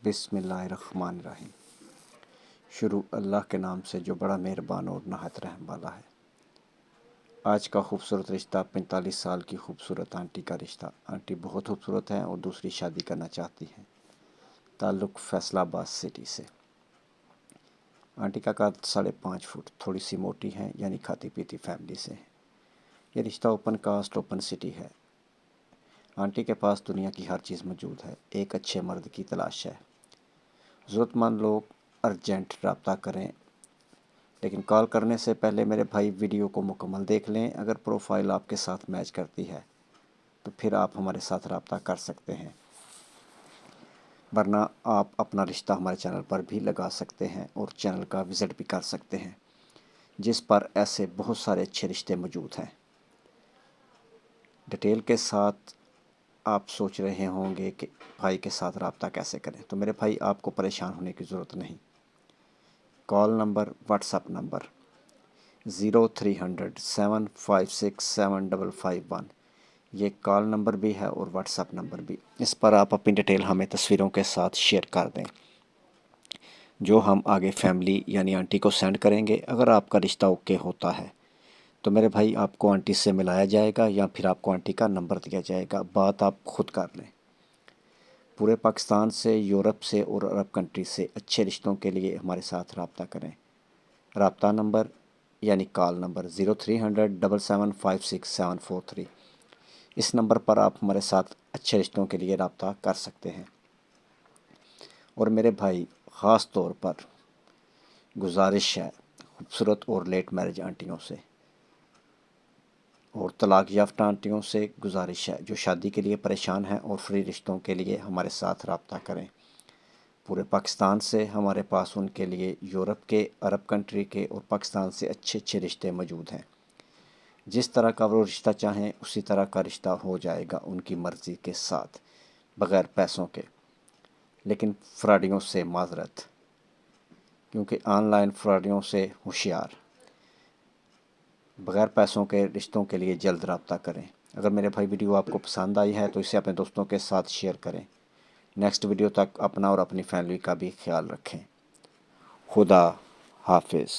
बिस्मिल्लाहिर्रहमानिर्रहीम। शुरू अल्लाह के नाम से जो बड़ा मेहरबान और नहायत रहम वाला है। आज का खूबसूरत रिश्ता 45 साल की खूबसूरत आंटी का रिश्ता। आंटी बहुत खूबसूरत हैं और दूसरी शादी करना चाहती हैं। ताल्लुक़ फैसलाबाद सिटी से। आंटी का कद 5.5 फुट, थोड़ी सी मोटी हैं, यानी खाती पीती फैमिली से है। ये रिश्ता ओपन कास्ट ओपन सिटी है। आंटी के पास दुनिया की हर चीज़ मौजूद है। एक अच्छे मर्द की तलाश है। ज़रूरतमंद लोग अर्जेंट रब्ता करें, लेकिन कॉल करने से पहले मेरे भाई वीडियो को मुकम्मल देख लें। अगर प्रोफाइल आपके साथ मैच करती है तो फिर आप हमारे साथ रब्ता कर सकते हैं, वरना आप अपना रिश्ता हमारे चैनल पर भी लगा सकते हैं और चैनल का विज़िट भी कर सकते हैं, जिस पर ऐसे बहुत सारे अच्छे रिश्ते मौजूद हैं। डिटेल के साथ आप सोच रहे होंगे कि भाई के साथ रब्ता कैसे करें, तो मेरे भाई आपको परेशान होने की ज़रूरत नहीं। कॉल नंबर, व्हाट्सएप नंबर 0300 756 7551, ये कॉल नंबर भी है और व्हाट्सएप नंबर भी। इस पर आप अपनी डिटेल हमें तस्वीरों के साथ शेयर कर दें, जो हम आगे फैमिली यानी आंटी को सेंड करेंगे। अगर आपका रिश्ता ओके होता है तो मेरे भाई आपको आंटी से मिलाया जाएगा या फिर आपको आंटी का नंबर दिया जाएगा। बात आप खुद कर लें। पूरे पाकिस्तान से, यूरोप से और अरब कंट्री से अच्छे रिश्तों के लिए हमारे साथ रब्ता करें। रब्ता नंबर यानी कॉल नंबर 0300 775 743। इस नंबर पर आप हमारे साथ अच्छे रिश्तों के लिए रब्ता कर सकते हैं। और मेरे भाई, ख़ास तौर पर गुजारिश है खूबसूरत और लेट मैरिज आंटियों से और तलाक याफ्ता आंटियों से गुजारिश है जो शादी के लिए परेशान हैं और फ्री रिश्तों के लिए हमारे साथ रब्ता करें। पूरे पाकिस्तान से हमारे पास उनके लिए यूरोप के, अरब कंट्री के और पाकिस्तान से अच्छे अच्छे रिश्ते मौजूद हैं। जिस तरह का वो रिश्ता चाहें उसी तरह का रिश्ता हो जाएगा उनकी मर्ज़ी के साथ, बग़ैर पैसों के। लेकिन फ्रॉडियों से माज़रत, क्योंकि ऑनलाइन फ्रॉडियों से होशियार। बग़ैर पैसों के रिश्तों के लिए जल्द रब्ता करें। अगर मेरे भाई वीडियो आपको पसंद आई है तो इसे अपने दोस्तों के साथ शेयर करें। नेक्स्ट वीडियो तक अपना और अपनी फैमिली का भी ख्याल रखें। खुदा हाफिज़।